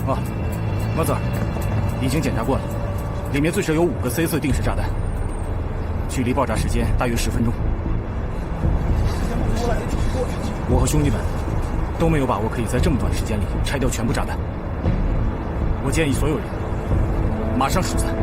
哦，莫子儿，已经检查过了，里面最少有5个 C4定时炸弹，距离爆炸时间大约10分钟。我和兄弟们都没有把握可以在这么短时间里拆掉全部炸弹。我建议所有人马上疏散。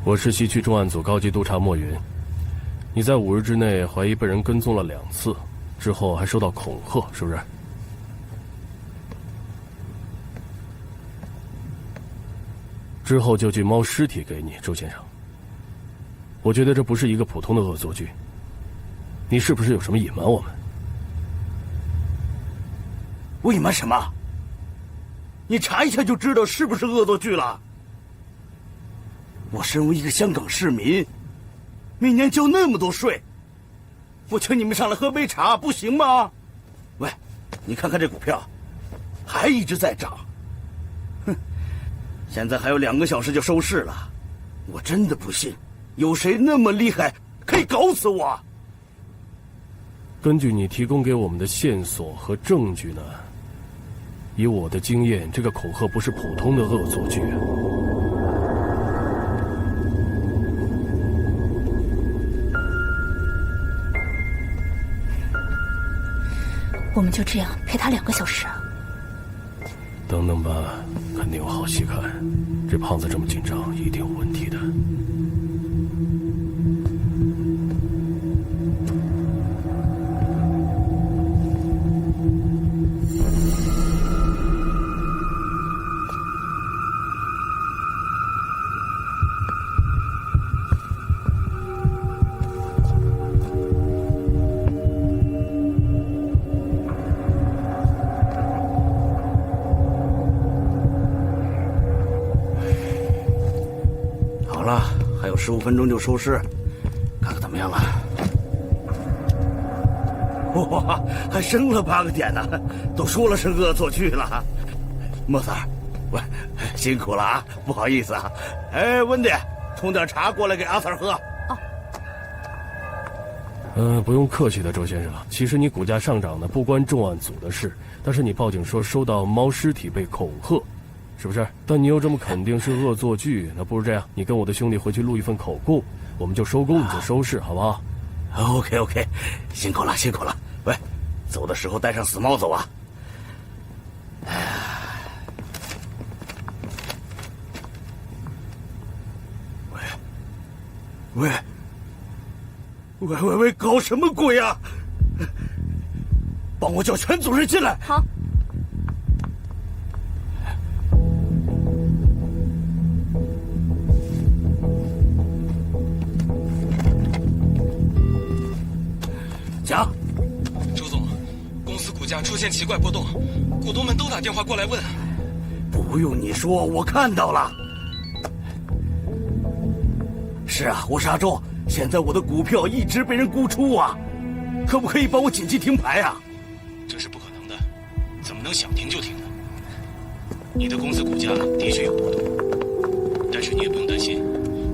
我是西区重案组高级督察莫云。你在5日之内怀疑被人跟踪了2次，之后还收到恐吓，是不是？之后就寄猫尸体给你，周先生。我觉得这不是一个普通的恶作剧，你是不是有什么隐瞒我们？我隐瞒什么？你查一下就知道是不是恶作剧了。 我身为一个香港市民，每年交那么多税，我请你们上来喝杯茶，不行吗？喂，你看看这股票，还一直在涨。哼，现在还有2个小时就收市了，我真的不信，有谁那么厉害可以搞死我。根据你提供给我们的线索和证据呢，以我的经验，这个恐吓不是普通的恶作剧。 我们就这样陪他2个小时啊？等等吧，肯定有好戏看。这胖子这么紧张，一定有问题的。还有15分钟就收市，看看怎么样了？哇，还升了8个点呢！都说了是恶作剧了。莫 Sir， 喂，辛苦了啊，不好意思啊。哎，温迪，冲点茶过来给阿 Sir 喝。哦。不用客气的，周先生。其实你股价上涨呢，不关重案组的事，但是你报警说收到猫尸体被恐吓。 是不是？但你又这么肯定是恶作剧，那不如这样，你跟我的兄弟回去录一份口供，我们就收工，你就收拾，好不好 ？OK， 辛苦了，辛苦了。喂，走的时候带上死猫走啊！喂，搞什么鬼啊？帮我叫全组人进来。好。讲。周总，公司股价出现奇怪波动，股东们都打电话过来问。不用你说，我看到了。是啊，我是阿周，现在我的股票一直被人估出啊，可不可以帮我紧急停牌啊？这是不可能的，怎么能想停就停呢？你的公司股价的确有波动，但是你也不用担心，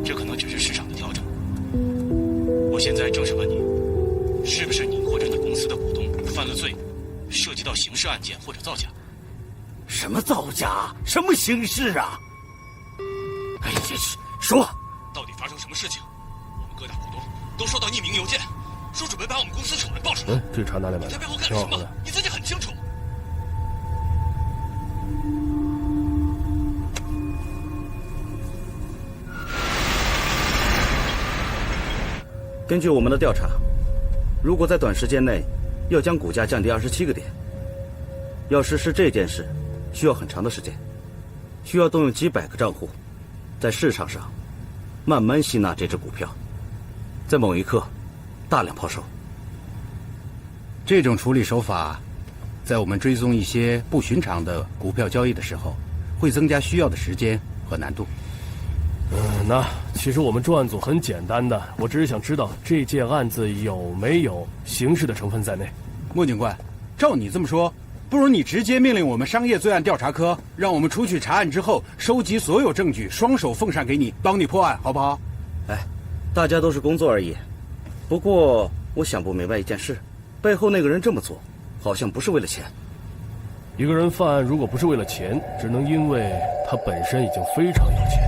这可能只是市场的调整。我现在正是问你，是不是你或者你公司的股东犯了罪，涉及到刑事案件或者造假？什么造假？什么刑事啊？哎呀，说，到底发生什么事情？我们各大股东都收到匿名邮件，说准备把我们公司丑闻爆出来。这查拿来买的，在背后干什么？你自己很清楚。根据我们的调查，如果在短时间内要将股价降低27个点，要实施这件事，需要很长的时间，需要动用几百个账户，在市场上慢慢吸纳这只股票，在某一刻大量抛售。这种处理手法，在我们追踪一些不寻常的股票交易的时候，会增加需要的时间和难度。那其实我们专案组很简单的，我只是想知道这件案子有没有刑事的成分在内。莫警官，照你这么说，不如你直接命令我们商业罪案调查科，让我们出去查案之后，收集所有证据，双手奉上给你，帮你破案，好不好？哎，大家都是工作而已。不过我想不明白一件事，背后那个人这么做，好像不是为了钱。一个人犯案如果不是为了钱，只能因为他本身已经非常有钱。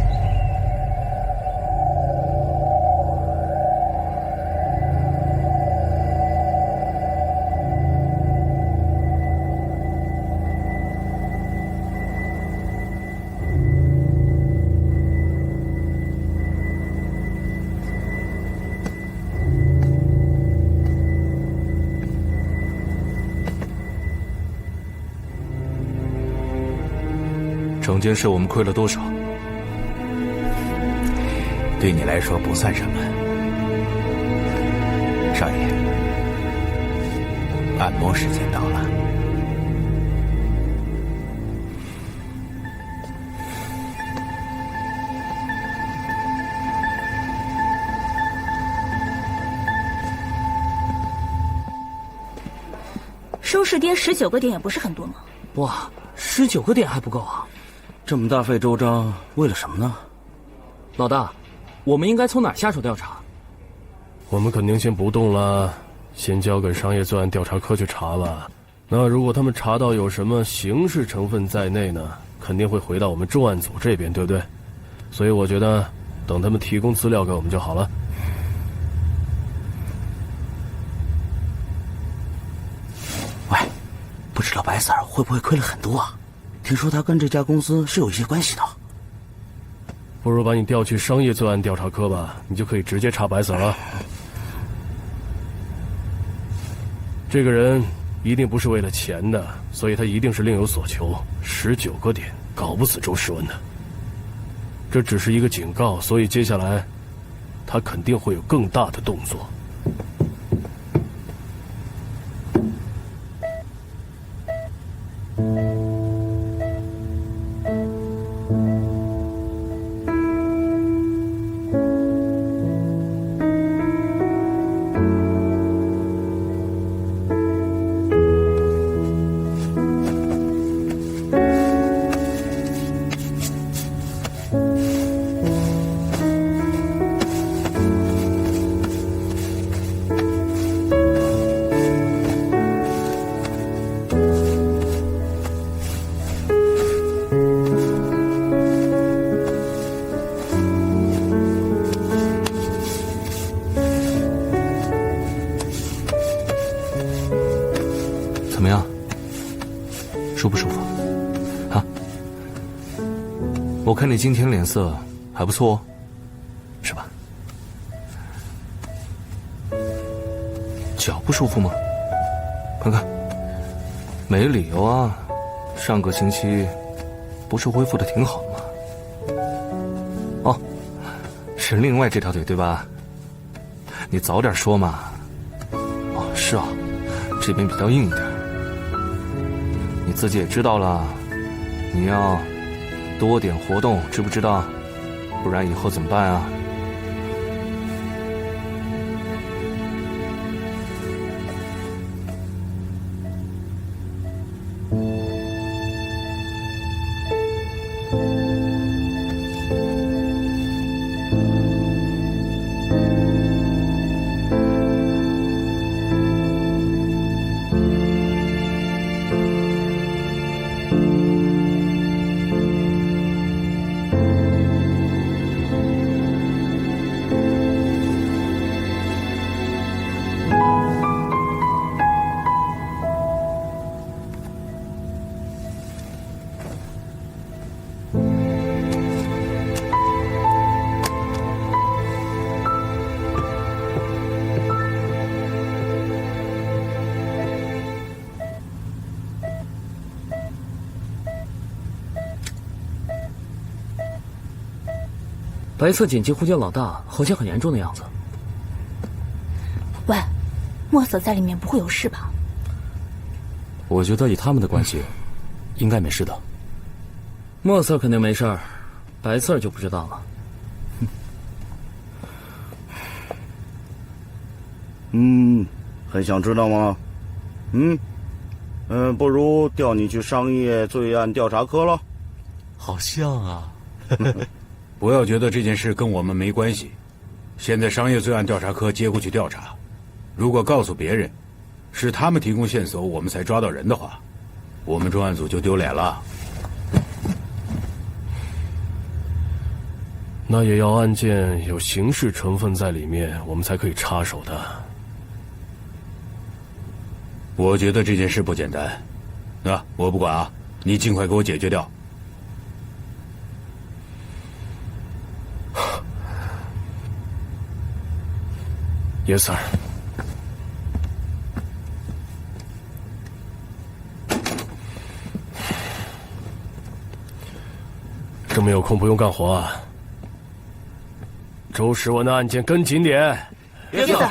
整件事我们亏了多少？对你来说不算什么，少爷。按摩时间到了。收市跌19个点也不是很多嘛。哇，19个点还不够啊！这么大费周章，为了什么呢？老大，我们应该从哪儿下手调查？我们肯定先不动了，先交给商业罪案调查科去查吧。那如果他们查到有什么刑事成分在内呢，肯定会回到我们重案组这边，对不对？所以我觉得，等他们提供资料给我们就好了。喂，不知道白 Sir 会不会亏了很多啊？听说他跟这家公司是有一些关系的。不如把你调去商业罪案调查科吧，你就可以直接查白 Sir 了。这个人一定不是为了钱的，所以他一定是另有所求。19个点，搞不死周世文的。这只是一个警告，所以接下来他肯定会有更大的动作。怎么样？舒不舒服？啊？我看你今天脸色还不错哦，是吧？脚不舒服吗？看看，没理由啊，上个星期不是恢复的挺好的吗？哦，是另外这条腿对吧？你早点说嘛。哦，是啊，这边比较硬一点。你自己也知道了，你要多点活动，知不知道？不然以后怎么办啊？白色紧急呼叫老大，好像很严重的样子。喂，墨色在里面不会有事吧？我觉得以他们的关系，应该没事的。墨色肯定没事儿，白色就不知道了。很想知道吗？不如调你去商业罪案调查科了。好像啊。不要觉得这件事跟我们没关系，现在商业罪案调查科接过去调查，如果告诉别人是他们提供线索我们才抓到人的话，我们专案组就丢脸了。那也要案件有刑事成分在里面，我们才可以插手的。我觉得这件事不简单，我不管啊，你尽快给我解决掉。Yes, sir. 这么有空不用干活啊？周时文的案件跟紧点。Yes, sir.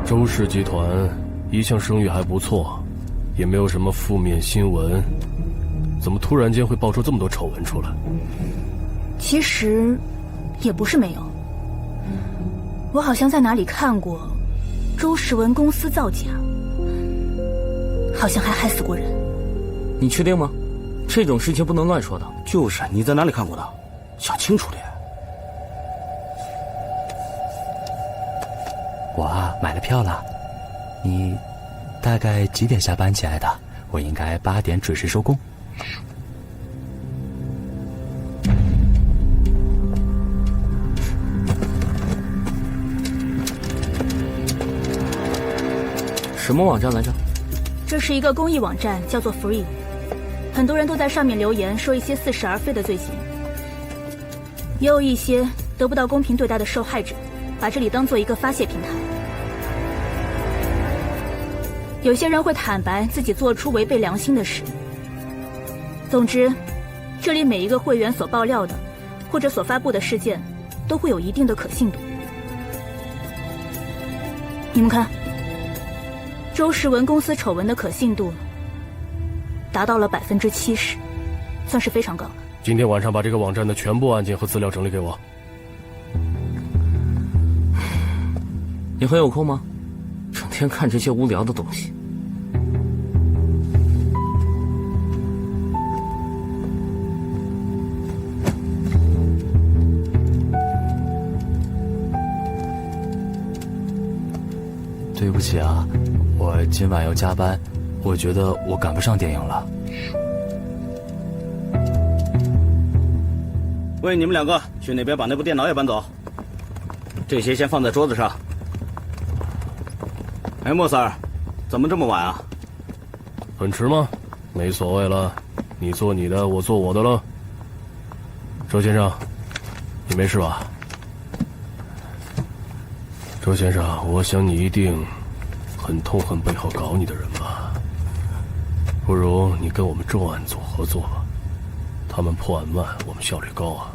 周氏集团一向声誉还不错，也没有什么负面新闻，怎么突然间会爆出这么多丑闻出来？其实也不是没有，我好像在哪里看过周时文公司造假，好像还害死过人。你确定吗？这种事情不能乱说的。就是你在哪里看过的？想清楚点。我啊，买了票了。你大概几点下班起来的？我应该8点准时收工。什么网站来着？这是一个公益网站，叫做 Free， 很多人都在上面留言说一些似是而非的罪行，也有一些得不到公平对待的受害者，把这里当做一个发泄平台。有些人会坦白自己做出违背良心的事。总之，这里每一个会员所爆料的，或者所发布的事件，都会有一定的可信度。你们看，周时文公司丑闻的可信度达到了70%，算是非常高了。今天晚上把这个网站的全部案件和资料整理给我。你很有空吗？整天看这些无聊的东西。对不起啊，我今晚要加班，我觉得我赶不上电影了。喂，你们两个去那边把那部电脑也搬走，这些先放在桌子上。哎，莫 Sir，怎么这么晚啊？很迟吗？没所谓了，你做你的，我做我的了。周先生，你没事吧？周先生，我想你一定很痛恨背后搞你的人吧？不如你跟我们重案组合作吧，他们破案慢，我们效率高啊。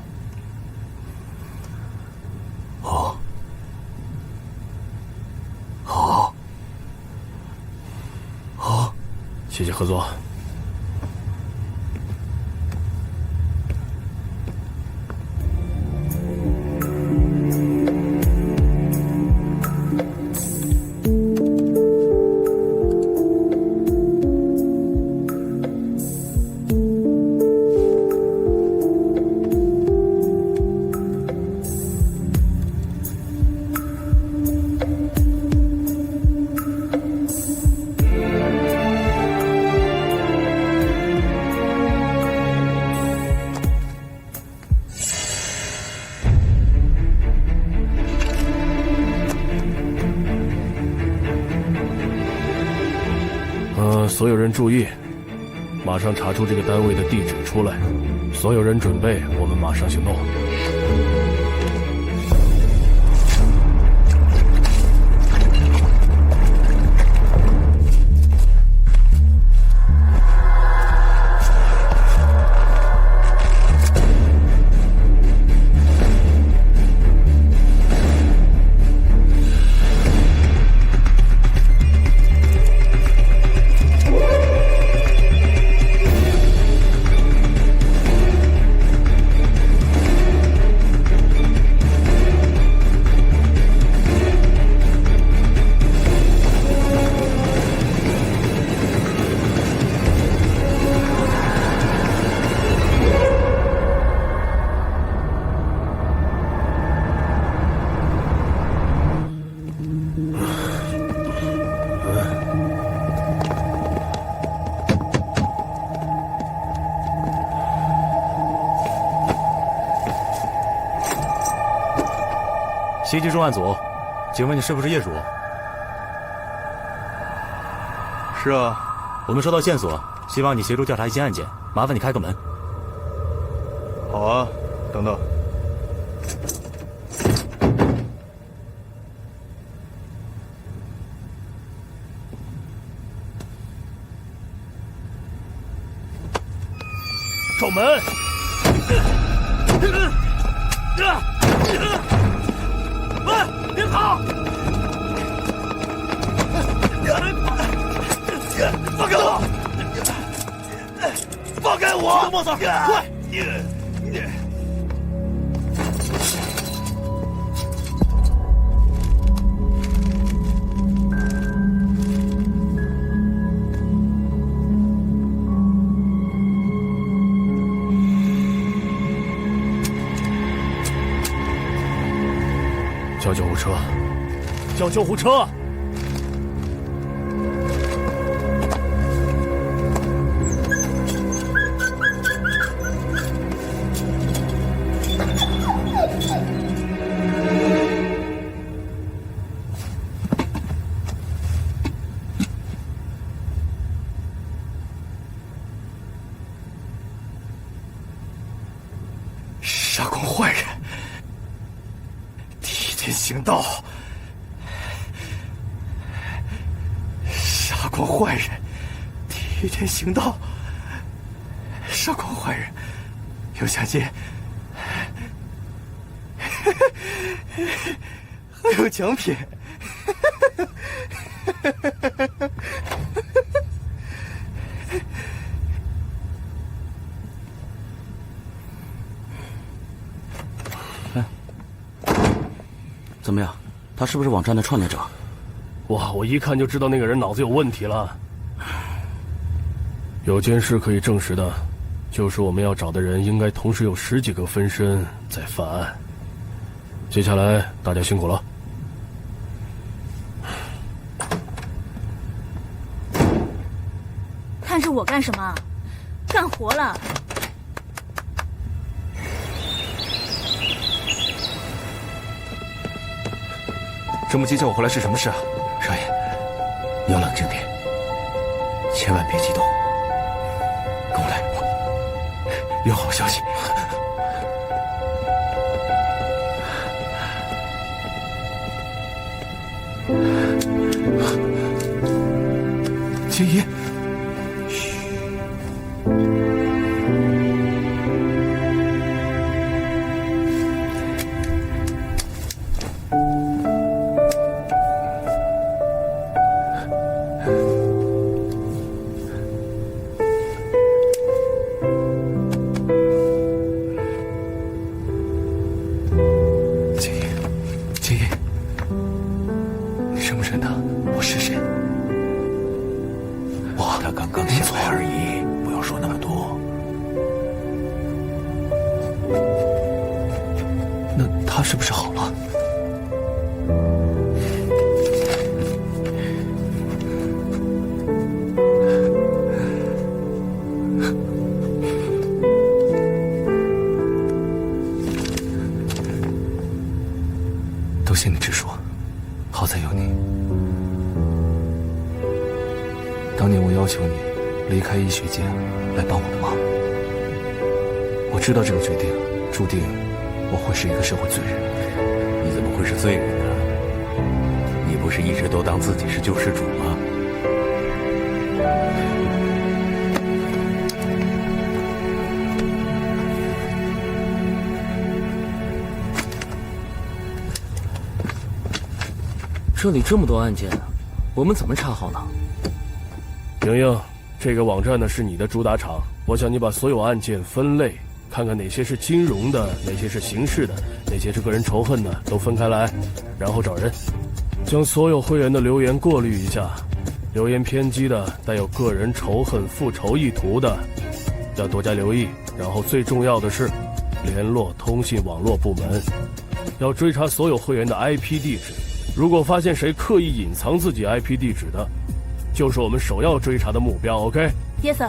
好，好，好，谢谢合作。所有人注意，马上查出这个单位的地址出来。所有人准备，我们马上行动。袭击重案组，请问你是不是业主？是啊，我们收到线索，希望你协助调查一些案件，麻烦你开个门。好啊，等等。守门！别跑！放开我！放开我！莫总，快！叫救护车！叫救护车！杀光坏人，替天行道。杀光坏人，替天行道。杀光坏人，右下街，还有奖品。怎么样？他是不是网站的创建者？哇，我一看就知道那个人脑子有问题了。有件事可以证实的，就是我们要找的人应该同时有10几个分身在犯案。接下来大家辛苦了。看着我干什么？干活了。这么急叫我回来是什么事啊？少爷，你要冷静点，千万别激动。跟我来，有好消息。秦姨，秦姨，你认不认得我是谁？他刚刚醒来而已，不要说那么多。那他是不是好了？都谢你直说，好在有你。当年我要求你离开医学界来帮我的忙，我知道这个决定注定我会是一个社会罪人。你怎么会是罪人呢？你不是一直都当自己是救世主吗？这里这么多案件，我们怎么查好呢？莹莹，这个网站呢是你的主打场，我想你把所有案件分类，看看哪些是金融的，哪些是刑事的，哪些是个人仇恨的，都分开来，然后找人，将所有会员的留言过滤一下，留言偏激的、带有个人仇恨、复仇意图的，要多加留意。然后最重要的是，联络通信网络部门，要追查所有会员的 IP 地址。如果发现谁刻意隐藏自己 IP 地址的，就是我们首要追查的目标。 OK？ Yes sir。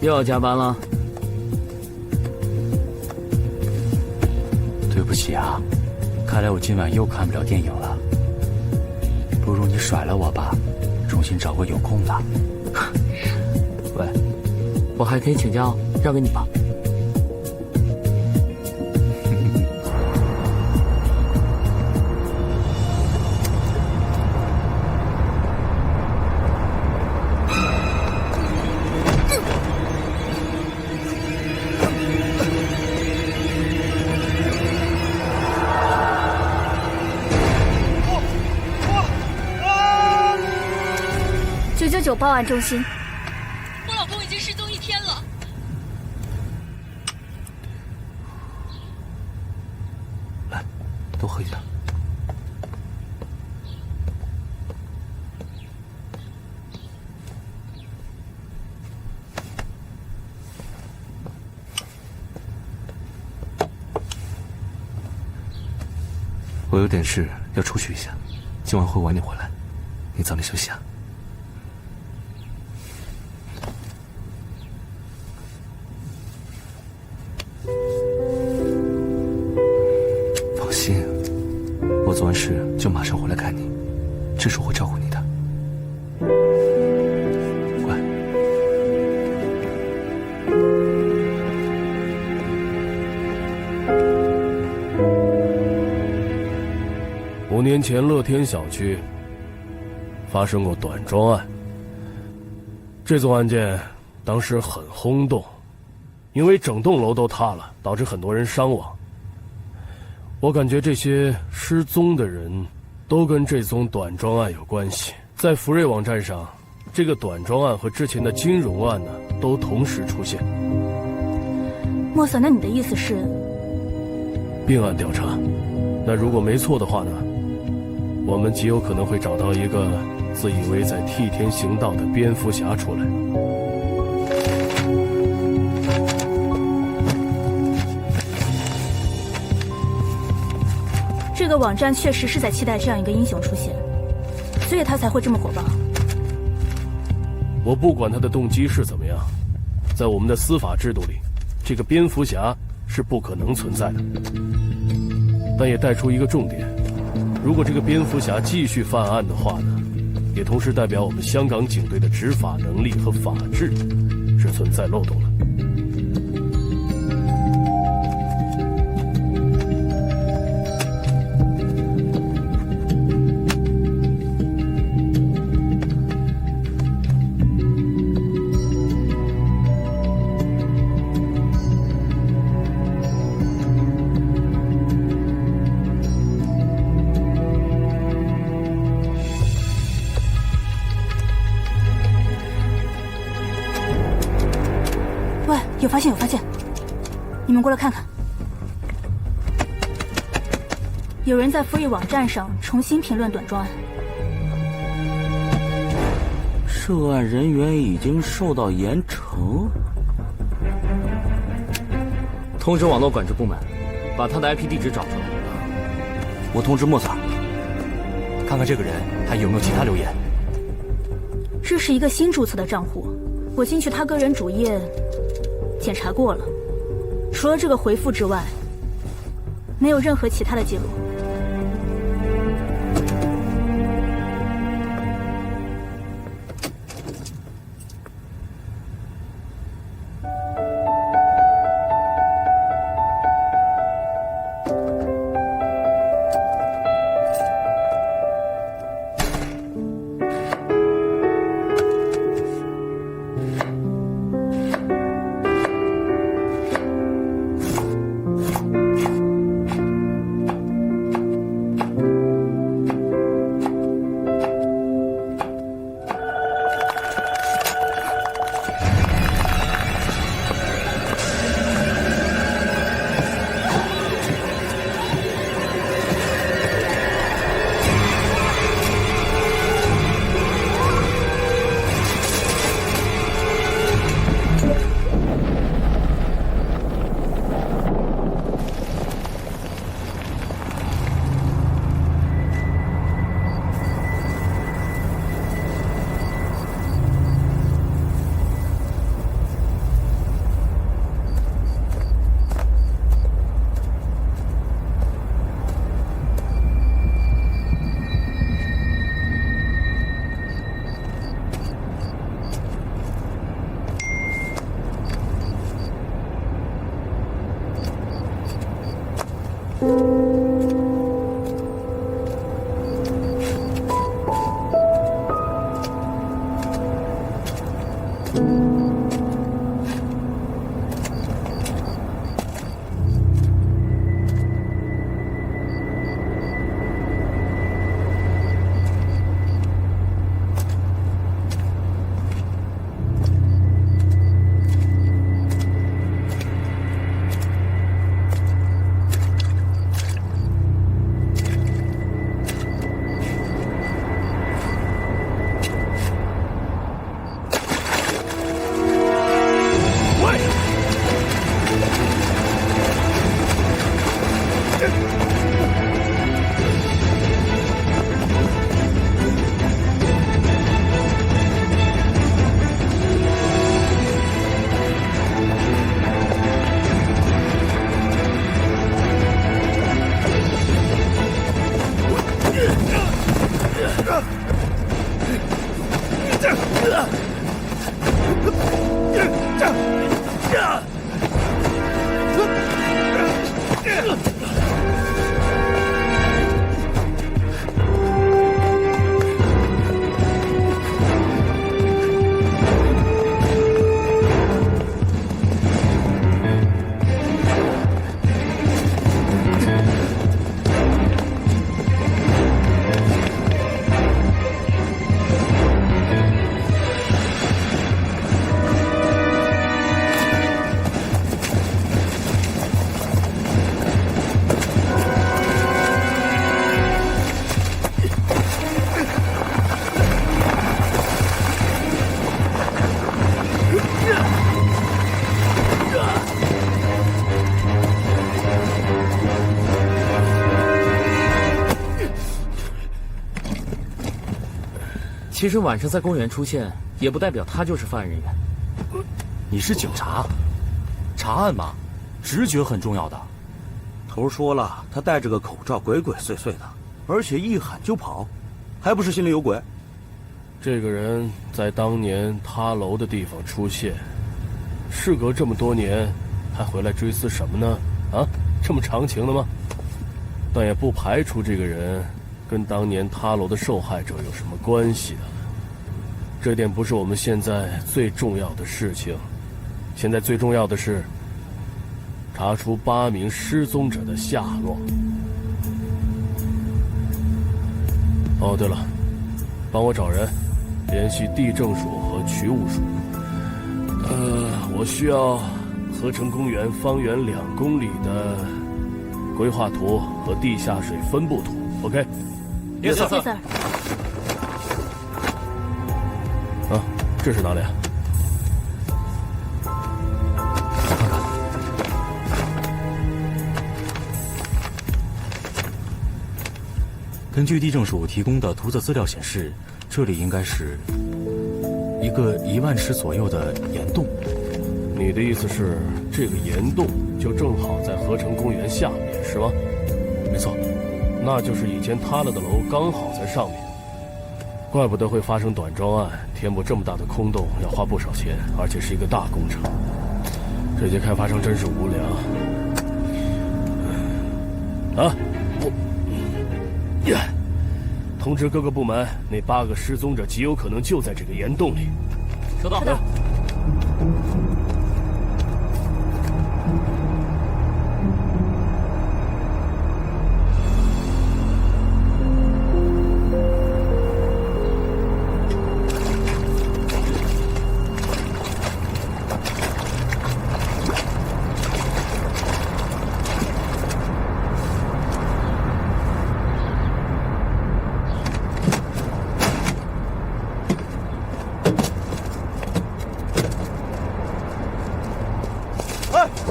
又要加班了？对不起啊，看来我今晚又看不了电影了。不如你甩了我吧，重新找个有空的。喂，我还可以请假，让给你吧。999报案中心，我老公已经失踪1天了。来，多喝一点。我有点事要出去一下，今晚会晚点回来，你早点休息啊。放心，我做完事就马上回来看你，这是我会照顾你的。乖。5年前，乐天小区发生过短桩案。这宗案件当时很轰动，因为整栋楼都塌了，导致很多人伤亡。我感觉这些失踪的人都跟这宗短桩案有关系。在福瑞网站上，这个短桩案和之前的金融案呢，都同时出现。莫瑟，那你的意思是？并案调查。那如果没错的话呢，我们极有可能会找到一个自以为在替天行道的蝙蝠侠出来。这个网站确实是在期待这样一个英雄出现，所以他才会这么火爆。我不管他的动机是怎么样，在我们的司法制度里，这个蝙蝠侠是不可能存在的。但也带出一个重点：如果这个蝙蝠侠继续犯案的话呢，也同时代表我们香港警队的执法能力和法治是存在漏洞了。有发现，有发现！你们过来看看，有人在 Free 网站上重新评论短专案，涉案人员已经受到严惩。通知网络管制部门，把他的 IP 地址找出来。我通知莫萨，看看这个人还有没有其他留言。这是一个新注册的账户，我进去他个人主页检查过了，除了这个回复之外，没有任何其他的记录。其实晚上在公园出现，也不代表他就是犯案人员。你是警察，查案吗？直觉很重要的。头说了，他戴着个口罩，鬼鬼祟祟的，而且一喊就跑，还不是心里有鬼？这个人在当年塌楼的地方出现，事隔这么多年，还回来追思什么呢？啊，这么长情的吗？但也不排除这个人跟当年塌楼的受害者有什么关系的。这点不是我们现在最重要的事情，现在最重要的是查出8名失踪者的下落。哦，对了，帮我找人联系地政署和渠务署。我需要合成公园方圆2公里的规划图和地下水分布图。OK？ Yes, sir. 啊，这是哪里啊？我看看。根据地政署提供的图册资料显示，这里应该是一个1万尺左右的岩洞。你的意思是，这个岩洞就正好在合成公园下面，是吗？没错，那就是以前塌了的楼刚好在上面。怪不得会发生短桩案，填补这么大的空洞要花不少钱，而且是一个大工程。这些开发商真是无良。啊，通知各个部门，那8个失踪者极有可能就在这个岩洞里。收到。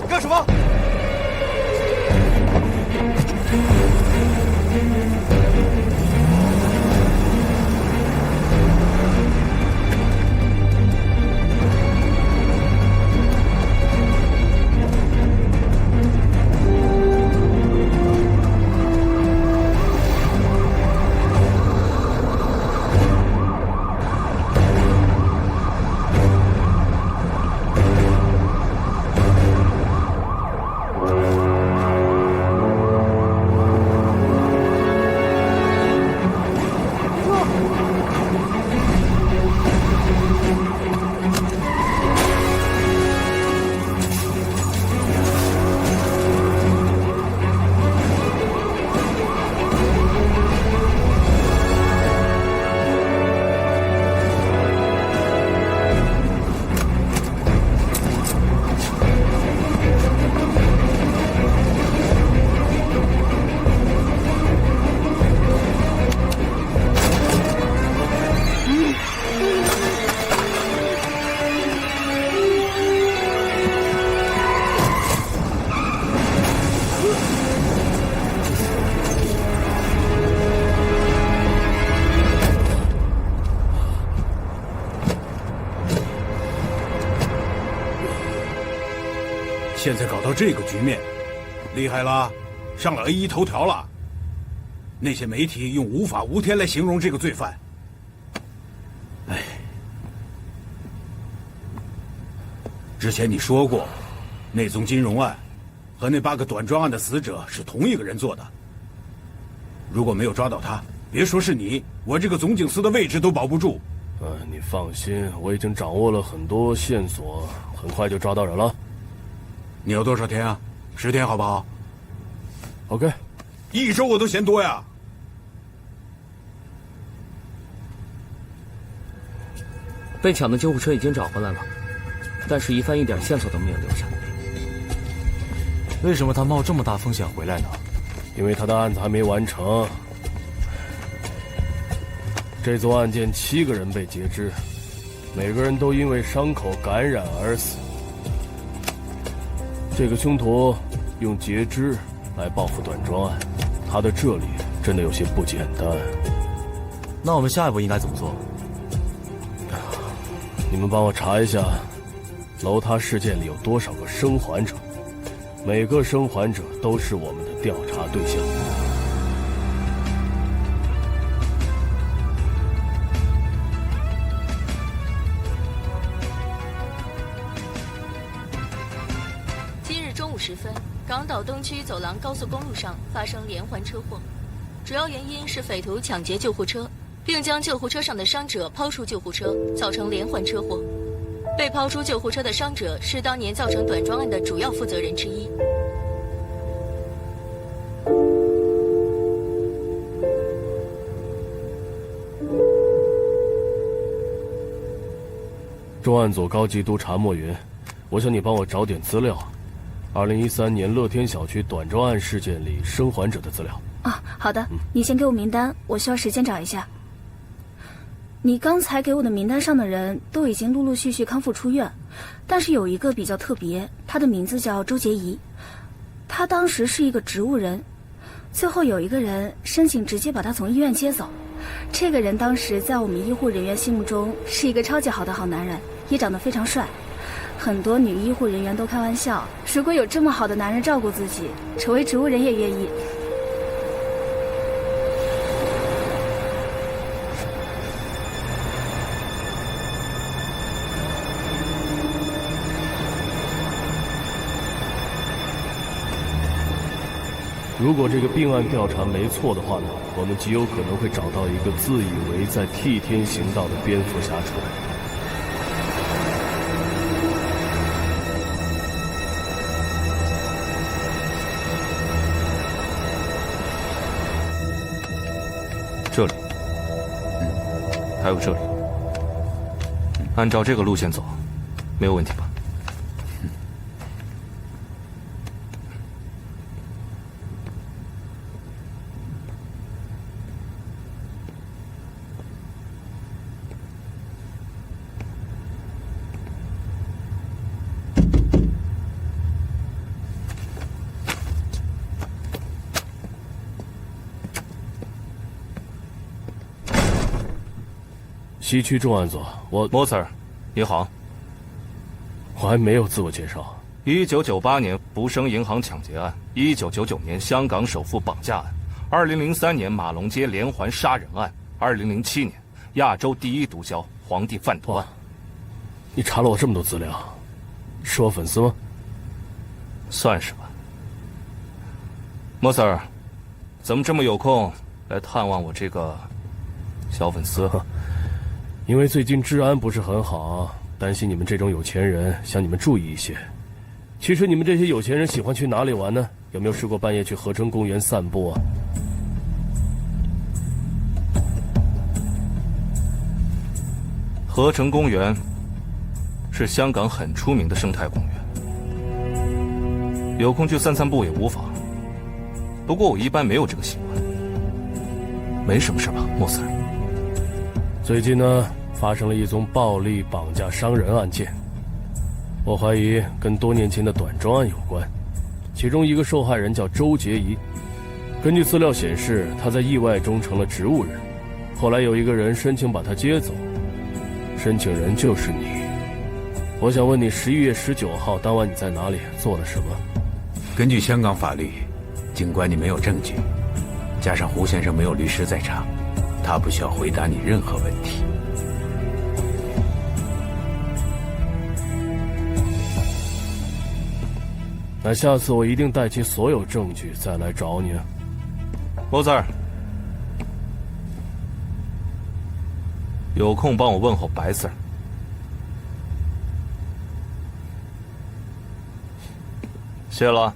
干什么？现在搞到这个局面，厉害了，上了 A1 头条了。那些媒体用无法无天来形容这个罪犯。哎，之前你说过，那宗金融案和那8个短桩案的死者是同一个人做的。如果没有抓到他，别说是你，我这个总警司的位置都保不住。你放心，我已经掌握了很多线索，很快就抓到人了。你要多少天啊？10天好不好 ？OK， 1周我都嫌多呀。被抢的救护车已经找回来了，但是疑犯一点线索都没有留下。为什么他冒这么大风险回来呢？因为他的案子还没完成。这宗案件7个人被截肢，每个人都因为伤口感染而死。这个凶徒用截肢来报复短桩案，他的这里真的有些不简单。那我们下一步应该怎么做？你们帮我查一下，楼塌事件里有多少个生还者？每个生还者都是我们的调查对象。今日中午时分，港岛东区走廊高速公路上发生连环车祸，主要原因是匪徒抢劫救护车，并将救护车上的伤者抛出救护车，造成连环车祸。被抛出救护车的伤者是当年造成短桩案的主要负责人之一。重案组高级督察莫云，我想你帮我找点资料，2013年乐天小区短桩案事件里生还者的资料。啊，好的，你先给我名单，我需要时间找一下。你刚才给我的名单上的人都已经陆陆续续康复出院，但是有一个比较特别，他的名字叫周洁仪，他当时是一个植物人，最后有一个人申请直接把他从医院接走。这个人当时在我们医护人员心目中是一个超级好的好男人，也长得非常帅，很多女医护人员都开玩笑，如果有这么好的男人照顾自己，成为植物人也愿意。如果这个并案调查没错的话呢，我们极有可能会找到一个自以为在替天行道的蝙蝠侠出来。这里，还有这里，按照这个路线走，没有问题吧？西区重案组，莫 Sir， 你好。我还没有自我介绍。1998年福生银行抢劫案，1999年香港首富绑架案，2003年马龙街连环杀人案，2007年亚洲第一毒枭皇帝贩毒案。你查了我这么多资料，是我粉丝吗？算是吧。莫 Sir， 怎么这么有空来探望我这个小粉丝？因为最近治安不是很好，担心你们这种有钱人，想你们注意一些。其实你们这些有钱人喜欢去哪里玩呢？有没有试过半夜去合成公园散步啊？合成公园是香港很出名的生态公园，有空去散散步也无妨。不过我一般没有这个习惯。没什么事吧，莫 Sir？ 最近呢，发生了一宗暴力绑架伤人案件，我怀疑跟多年前的短桩案有关。其中一个受害人叫周洁仪，根据资料显示，他在意外中成了植物人，后来有一个人申请把他接走，申请人就是你。我想问你，11月19号当晚你在哪里，做了什么？根据香港法律，尽管你没有证据，加上胡先生没有律师在场，他不需要回答你任何问题。那下次我一定带齐所有证据再来找你。莫 Sir， 有空帮我问候白 Sir。谢了。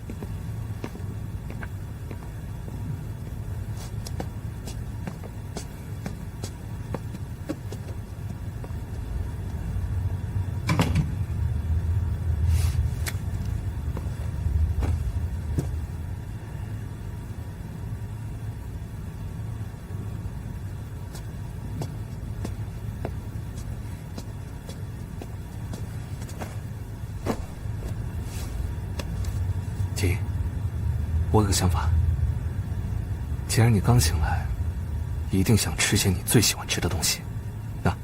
姐，我有个想法。既然你刚醒来，一定想吃些你最喜欢吃的东西。那，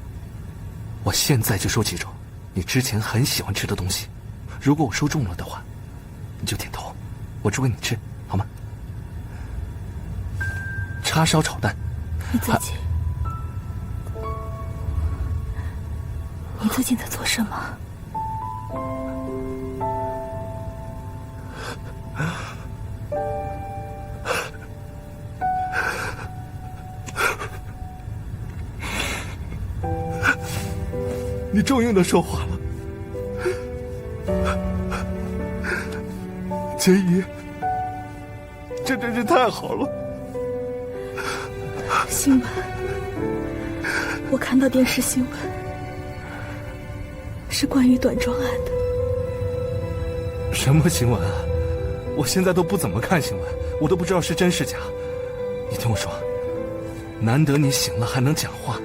我现在就说几种你之前很喜欢吃的东西，如果我说中了的话，你就点头。我煮给你吃，好吗？叉烧炒蛋。你最近在做什么？你终于能说话了，杰姨，这真是太好了。新闻，我看到电视新闻，是关于短庄案的。什么新闻啊？我现在都不怎么看新闻，我都不知道是真是假。你听我说，难得你醒了还能讲话，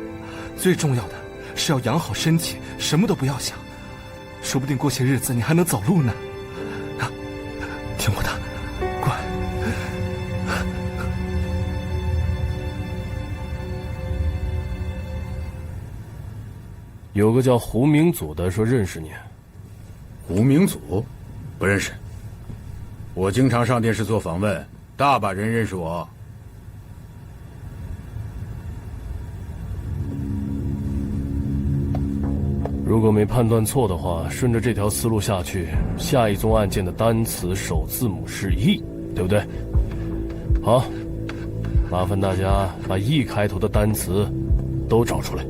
最重要的是要养好身体，什么都不要想，说不定过些日子你还能走路呢。啊，听我的，乖。有个叫胡明祖的说认识你。胡明祖？不认识。我经常上电视做访问，大把人认识我。如果没判断错的话，顺着这条思路下去，下一宗案件的单词首字母是 E， 对不对？好，麻烦大家把 E 开头的单词都找出来。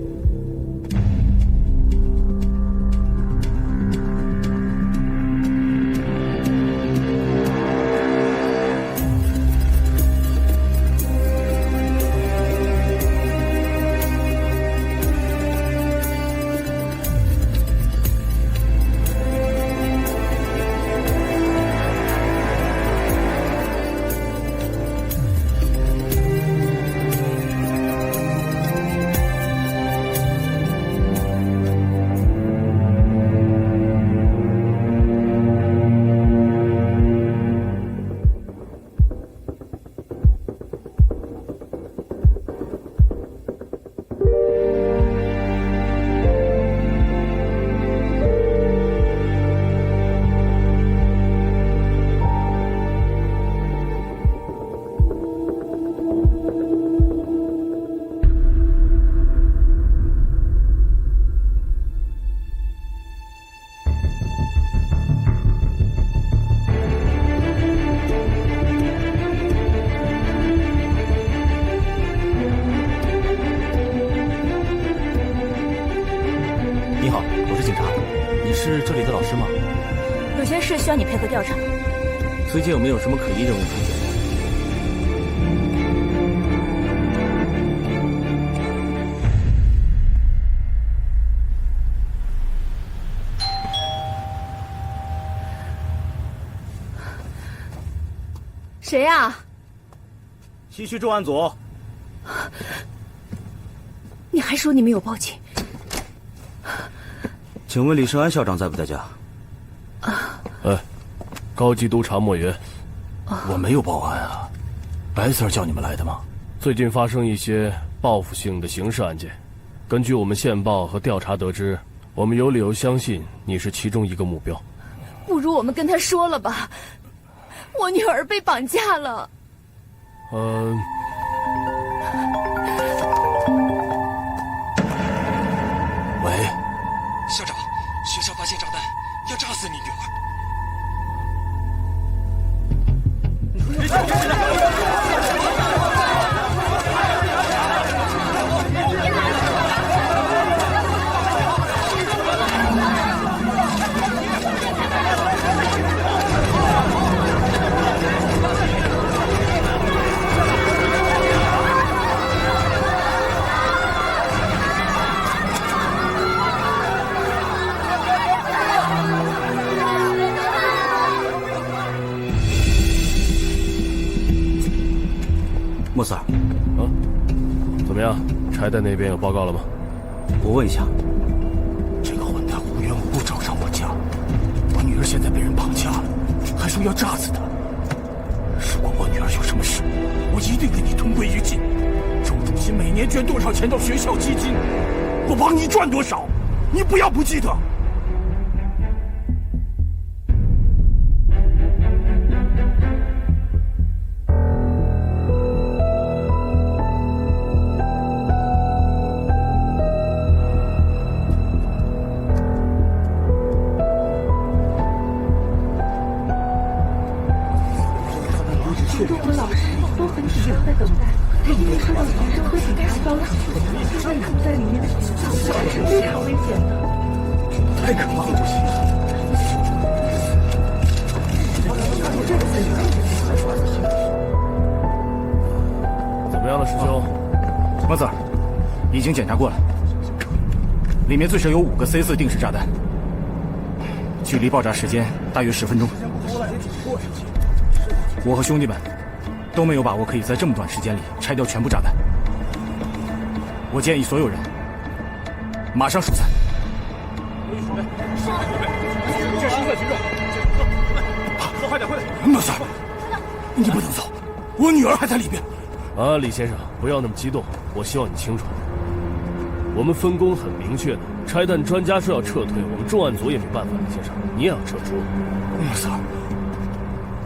是这里的老师吗？有些事需要你配合调查。最近有没有什么可疑人物出现？谁呀？西区重案组。你还说你没有报警？请问李胜安校长在不在家？高级督察莫言，我没有报案啊，白 Sir 叫你们来的吗？最近发生一些报复性的刑事案件，根据我们线报和调查得知，我们有理由相信你是其中一个目标。不如我们跟他说了吧，我女儿被绑架了。喂，校长，学校发现炸弹，要炸死你女儿。莫 Sir，怎么样？柴代那边有报告了吗？我问一下，这个混蛋无缘无故找上我家，我女儿现在被人绑架了，还说要炸死她。如果我女儿有什么事，我一定跟你同归于尽。周主席每年捐多少钱到学校基金，我帮你赚多少，你不要不记得。群众和老师都很紧张在等待，已经收到学生和警察报警，被处在里面的情况是非常危险的。太可怕了，不行！怎么样了，师兄？莫瑟尔，已经检查过了，里面最少有5个 C4定时炸弹，距离爆炸时间大约10分钟。我和兄弟们都没有把握可以在这么短时间里拆掉全部炸弹。我建议所有人马上疏散。这失散群众，快点！莫瑟尔，你不能走，我女儿还在里面。啊，李先生，不要那么激动，我希望你清楚，我们分工很明确的，拆弹专家说要撤退，我们重案组也没办法。李先生，你也要撤出。莫瑟尔，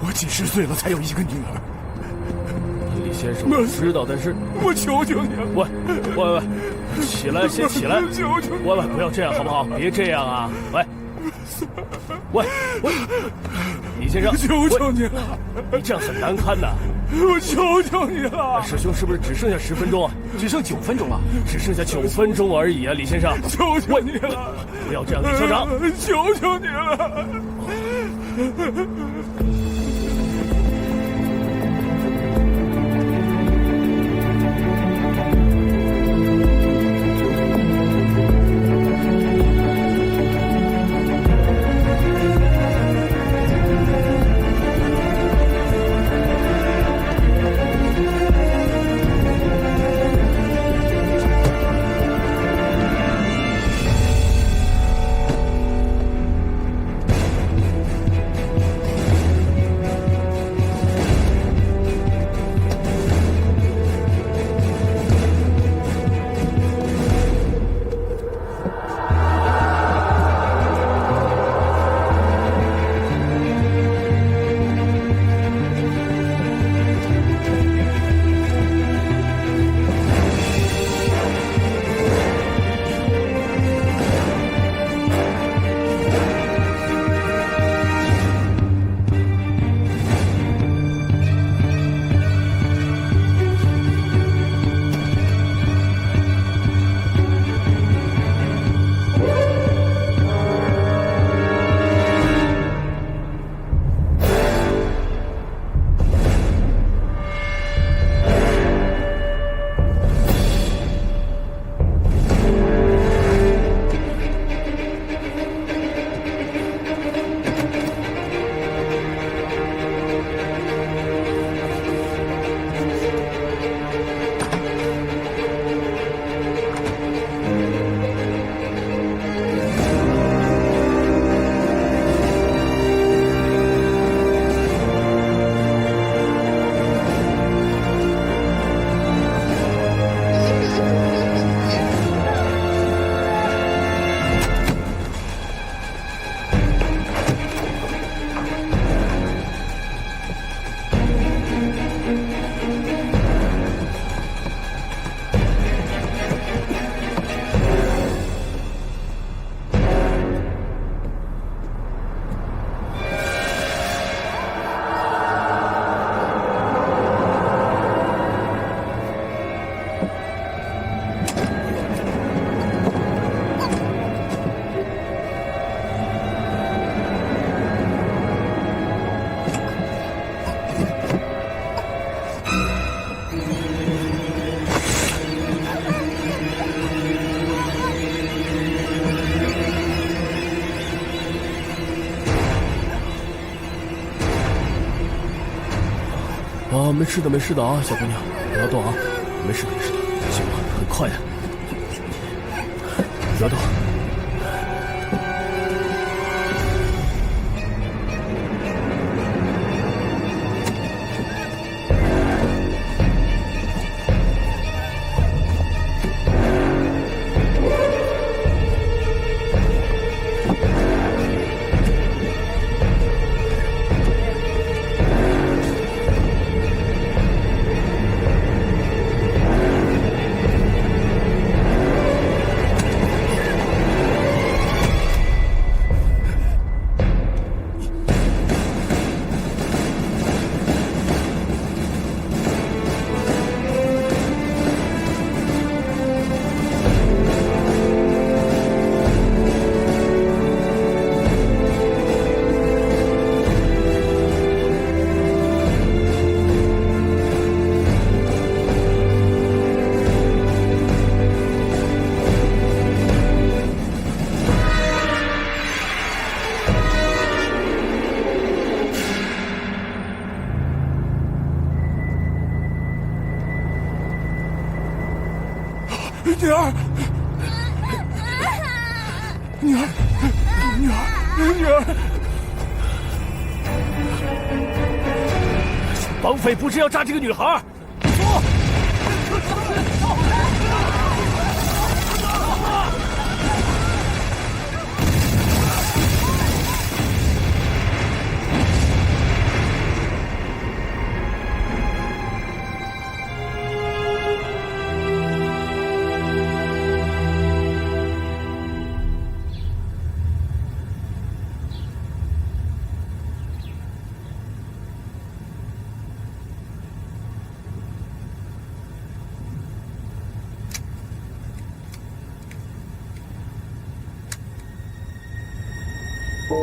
我几10岁了才有一个女儿。李先生，我知道，但是我求求你了！喂，起来，先起来！求求你！喂，不要这样好不好？别这样啊！喂，李先生，求求你了！你这样很难堪的。我求求你了！师兄，是不是只剩下10分钟啊？只剩9分钟了，只剩下9分钟而已啊，李先生！求求你了！不要这样，李校长！求求你了！啊，没事的啊，小姑娘，不要动啊，没事的，行吧，很快的，不要动。女儿，女儿，女儿，女儿！绑匪不是要炸这个女孩！走！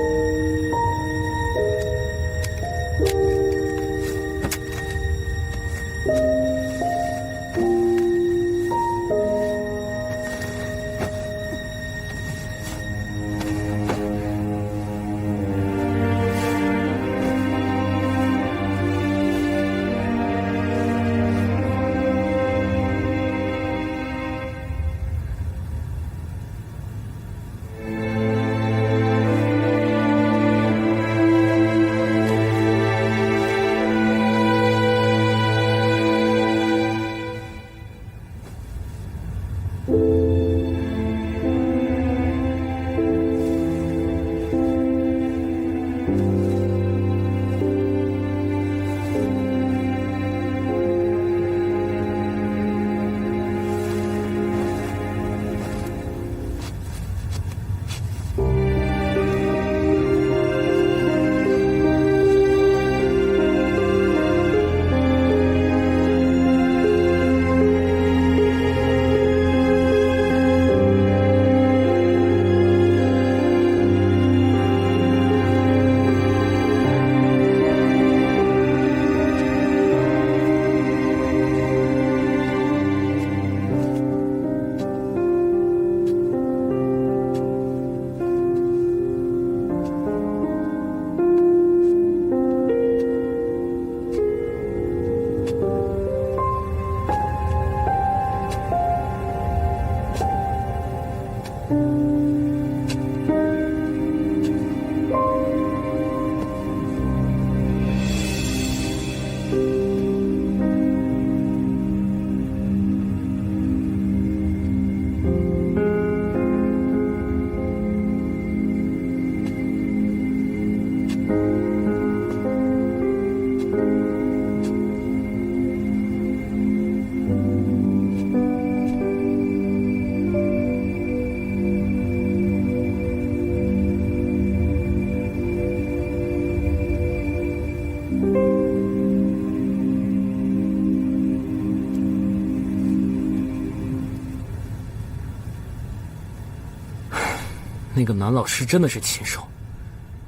那个男老师真的是禽兽，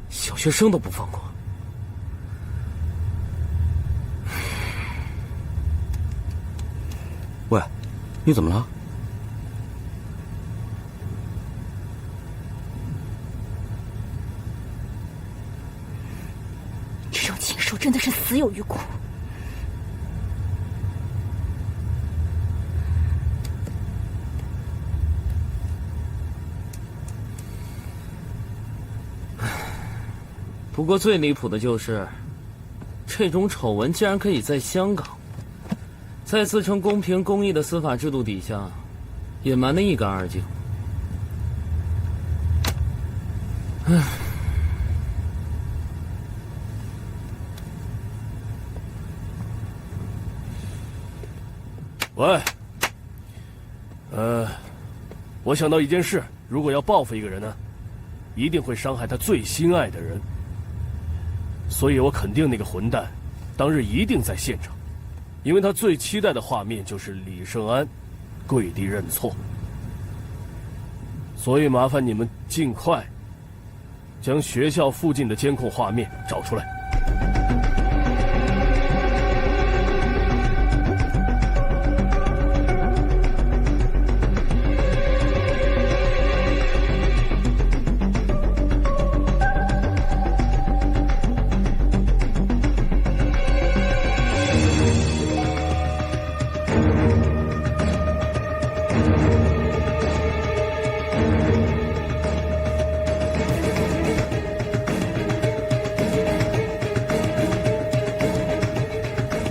小学生都不放过。喂，你怎么了？这种禽兽真的是死有余辜。不过最离谱的就是，这种丑闻竟然可以在香港，在自称公平公义的司法制度底下，隐瞒得一干二净。唉。喂，我想到一件事，如果要报复一个人呢，一定会伤害他最心爱的人。所以我肯定那个混蛋，当日一定在现场，因为他最期待的画面就是李胜安跪地认错。所以麻烦你们尽快将学校附近的监控画面找出来。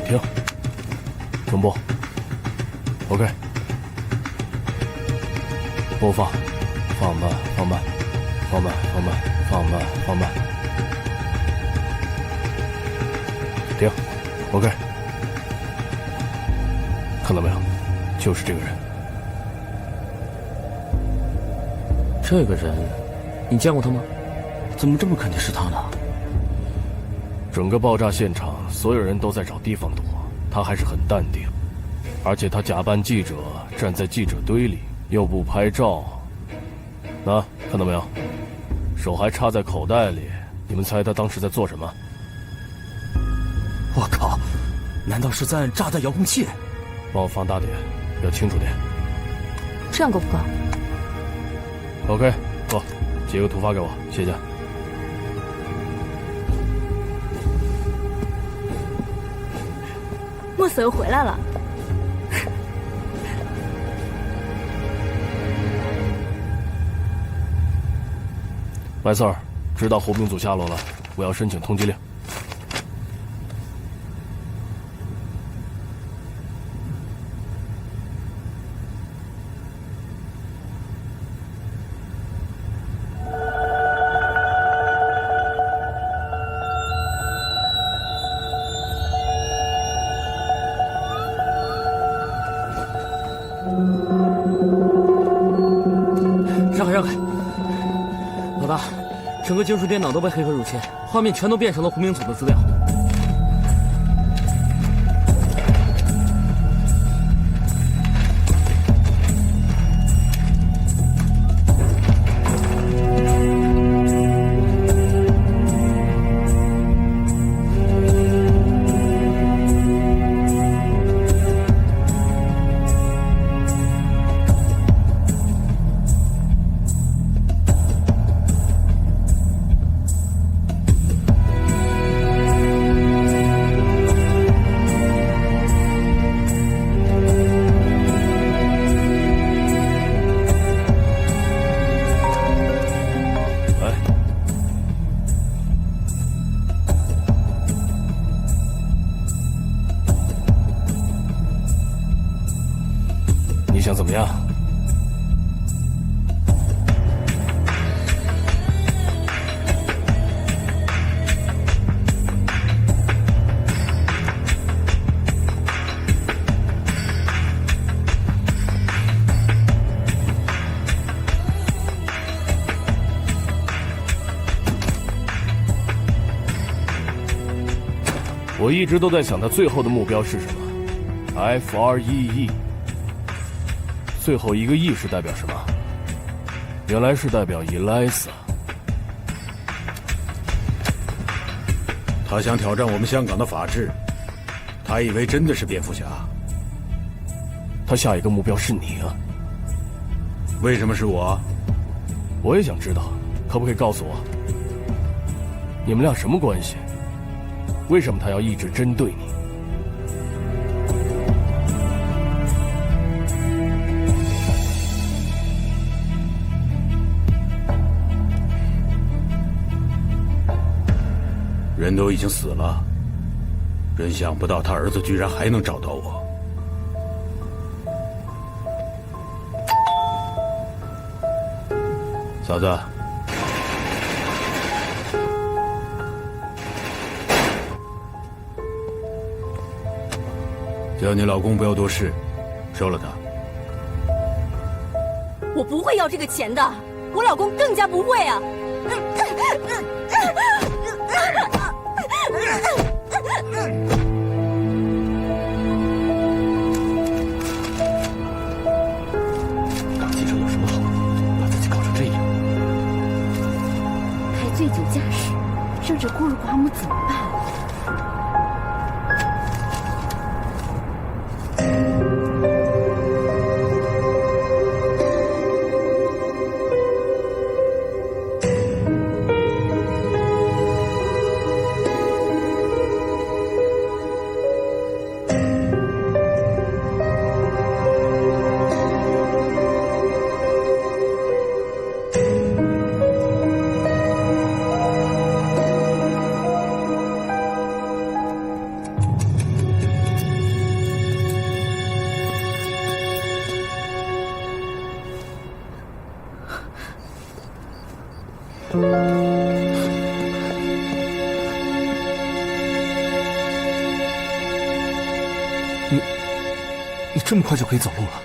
停，同步 ，OK， 播放，放慢，放慢，放慢，放慢，放慢，放慢，停 ，OK， 看到没有？就是这个人。这个人，你见过他吗？怎么这么肯定是他呢？整个爆炸现场，所有人都在找地方躲，他还是很淡定，而且他假扮记者，站在记者堆里，又不拍照。看到没有？手还插在口袋里。你们猜他当时在做什么？我靠！难道是在按炸弹遥控器？帮我放大点，要清楚点。这样够不够？ OK， 够，截个图发给我，谢谢。莫索又回来了。白四儿，知道胡明祖下落了，我要申请通缉令。让开让开！老大，整个金属电脑都被黑客入侵，画面全都变成了胡明祖的资料。你想怎么样？我一直都在想，他最后的目标是什么 ？FREE。最后一个 E 是代表什么？原来是代表 Eliza。他想挑战我们香港的法治，他以为真的是蝙蝠侠。他下一个目标是你啊？为什么是我？我也想知道，可不可以告诉我，你们俩什么关系？为什么他要一直针对你？人都已经死了，真想不到他儿子居然还能找到我。嫂子，叫你老公不要多事，收了他。我不会要这个钱的，我老公更加不会啊！打记者有什么好？把自己搞成这样，还醉酒驾驶，让这孤儿寡母怎么办？你这么快就可以走路了？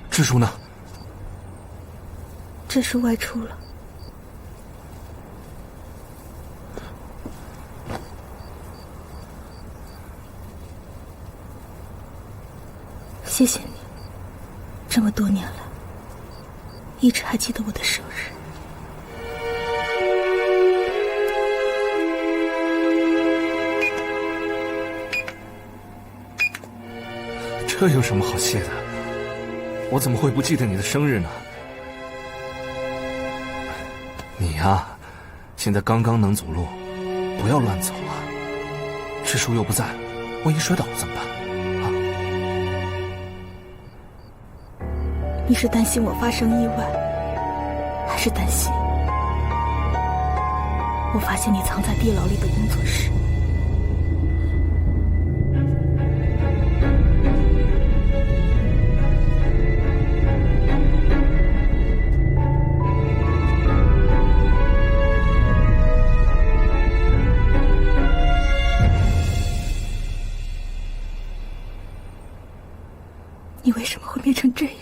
智叔呢？智叔外出了。谢谢你，这么多年来，一直还记得我的生日。这有什么好谢的？我怎么会不记得你的生日呢？你呀，现在刚刚能走路，不要乱走啊！智叔又不在，万一摔倒了怎么办？你是担心我发生意外，还是担心我发现你藏在地牢里的工作室？你为什么会变成这样？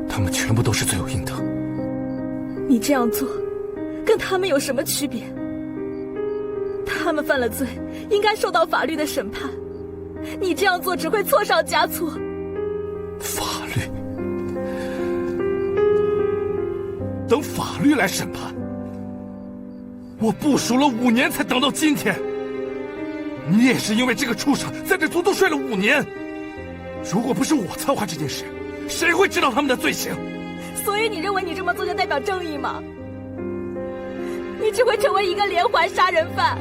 他们全部都是罪有应得。你这样做，跟他们有什么区别？他们犯了罪，应该受到法律的审判。你这样做只会错上加错。法律？等法律来审判？我部署了5年才等到今天。你也是因为这个畜生在这足足睡了5年。如果不是我策划这件事，谁会知道他们的罪行？所以你认为你这么做就代表正义吗？你只会成为一个连环杀人犯。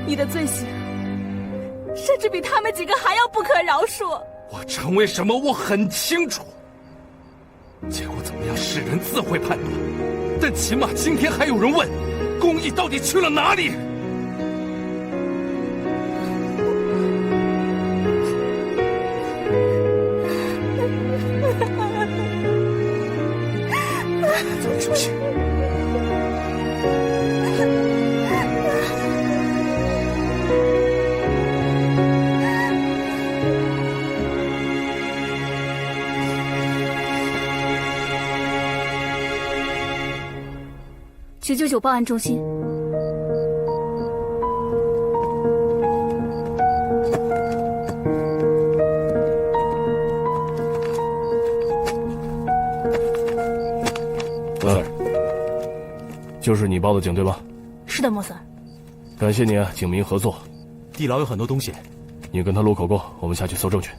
你的罪行甚至比他们几个还要不可饶恕。我成为什么我很清楚，结果怎么样世人自会判断，但起码今天还有人问，公义到底去了哪里？早点休息。999报案中心。就是你报的警对吧？是的，莫 Sir。感谢你啊，警民合作。地牢有很多东西，你跟他录口供，我们下去搜证去。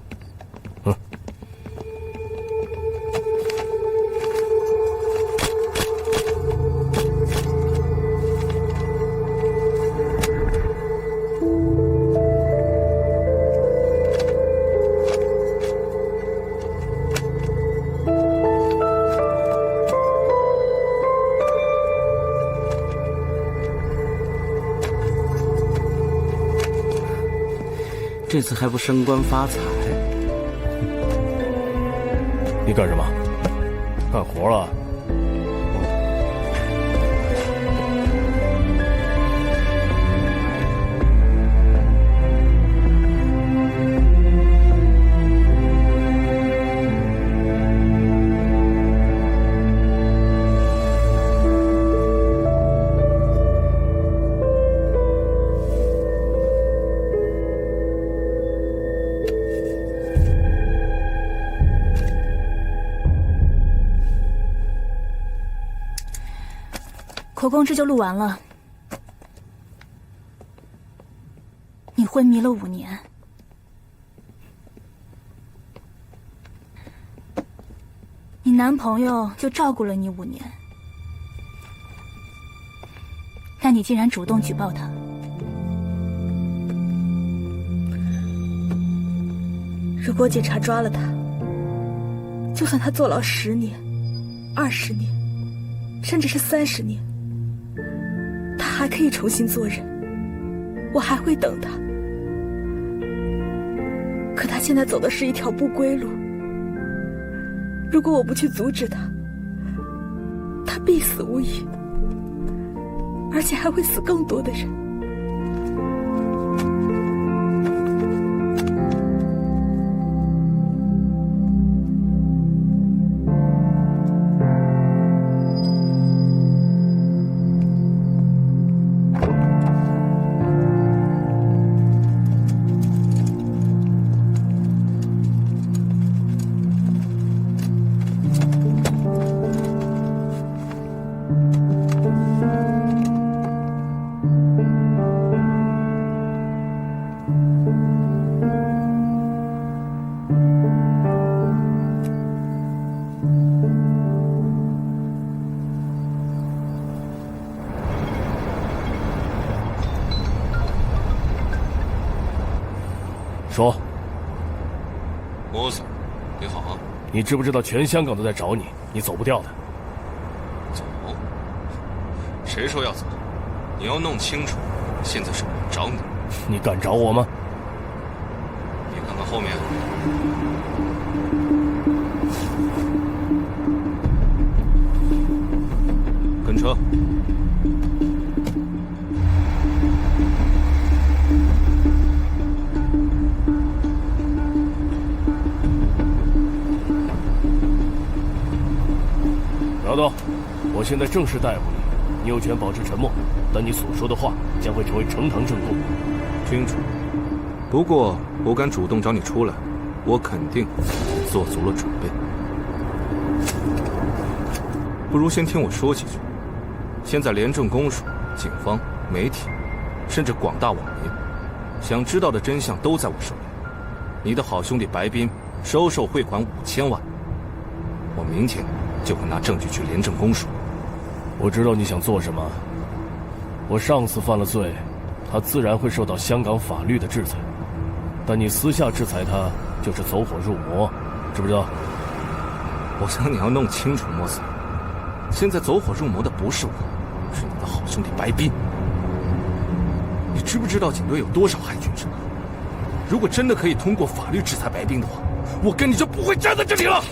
这次还不升官发财？你干什么？干活了？口供这就录完了。你昏迷了5年，你男朋友就照顾了你5年，但你竟然主动举报他。如果警察抓了他，就算他坐牢10年、20年，甚至是30年，他还可以重新做人，我还会等他。可他现在走的是一条不归路。如果我不去阻止他，他必死无疑，而且还会死更多的人。说，莫 Sir， 你好啊！你知不知道全香港都在找你，你走不掉的。走？谁说要走？你要弄清楚，现在是我找你。你敢找我吗？你看看后面。跟车。苗头，我现在正式逮捕你，你有权保持沉默，但你所说的话将会成为呈堂证供。清楚。不过我敢主动找你出来，我肯定做足了准备。不如先听我说几句。现在廉政公署、警方、媒体，甚至广大网民，想知道的真相都在我手里。你的好兄弟白斌收受汇款5000万，我明天就会拿证据去廉政公署。我知道你想做什么。我上司犯了罪，他自然会受到香港法律的制裁，但你私下制裁他，就是走火入魔，知不知道？我想你要弄清楚，莫斯，现在走火入魔的不是我，是你的好兄弟白斌。你知不知道警队有多少害群之马？如果真的可以通过法律制裁白斌的话，我跟你就不会站在这里了。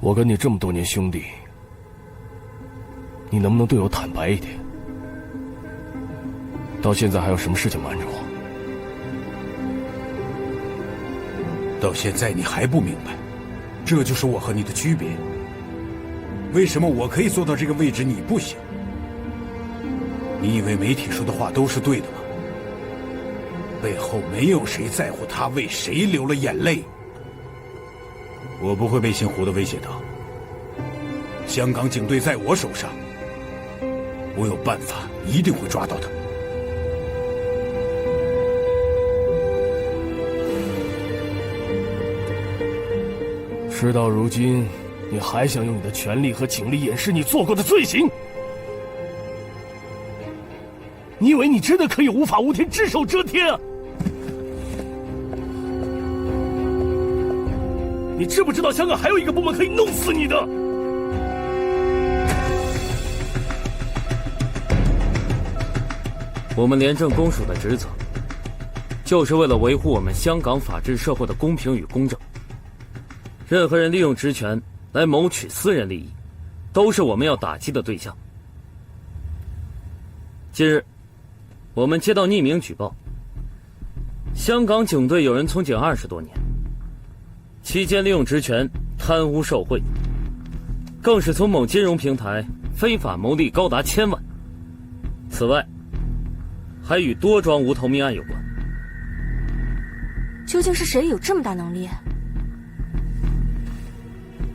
我跟你这么多年兄弟，你能不能对我坦白一点？到现在还有什么事情瞒着我？到现在你还不明白，这就是我和你的区别。为什么我可以做到这个位置，你不行？你以为媒体说的话都是对的吗？背后没有谁在乎他为谁流了眼泪。我不会被姓胡的威胁到。香港警队在我手上，我有办法，一定会抓到他。事到如今，你还想用你的权力和警力掩饰你做过的罪行？你以为你真的可以无法无天、只手遮天啊？你知不知道香港还有一个部门可以弄死你的？我们廉政公署的职责，就是为了维护我们香港法治社会的公平与公正。任何人利用职权来谋取私人利益，都是我们要打击的对象。近日，我们接到匿名举报，香港警队有人从警20多年，期间利用职权贪污受贿，更是从某金融平台非法牟利高达1000万。此外，还与多桩无头命案有关。究竟是谁有这么大能力？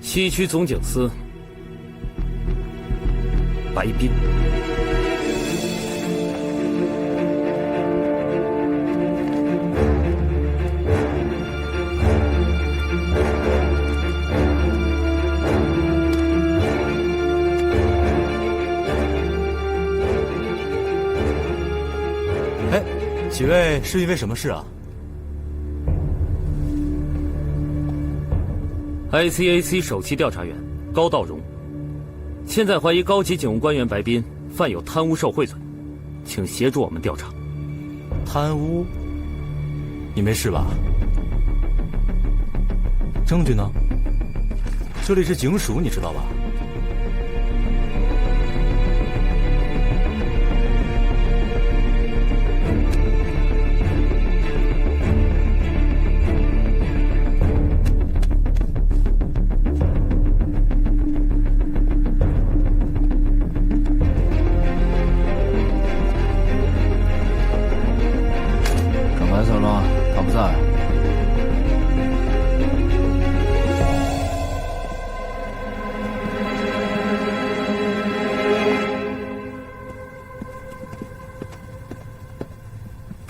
西区总警司白斌。几位是因为什么事啊？ ICAC 首席调查员高道荣，现在怀疑高级警务官员白斌犯有贪污受贿罪，请协助我们调查。贪污？你没事吧？证据呢？这里是警署，你知道吧？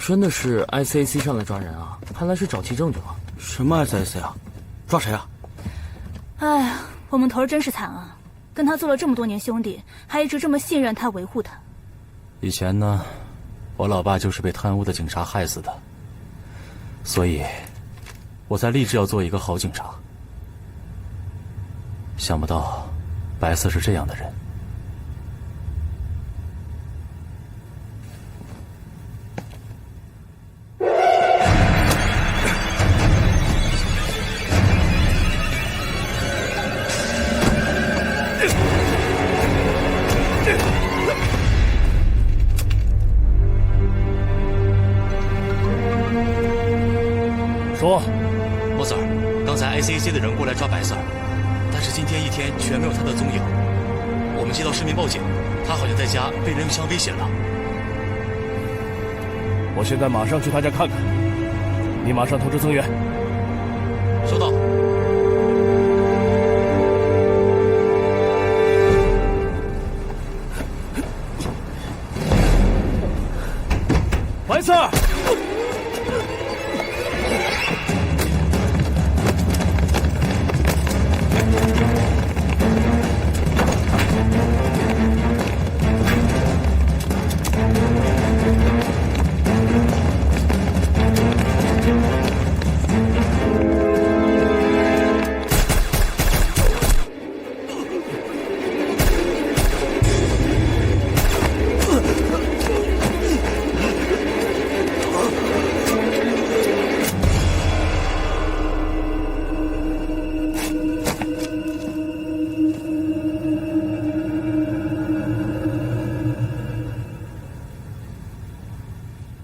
真的是 ICAC 上来抓人啊！看来是找齐证据了。什么 ICAC 啊？抓谁啊？哎呀，我们头儿真是惨啊！跟他做了这么多年兄弟，还一直这么信任他、维护他。以前呢，我老爸就是被贪污的警察害死的，所以，我才立志要做一个好警察。想不到，白色是这样的人。 说，莫 Sir， 刚才 ICAC 的人过来抓白 Sir， 但是今天一天全没有他的踪影。我们接到市民报警，他好像在家被人用枪威胁了。我现在马上去他家看看，你马上通知增援。收到。 白 Sir。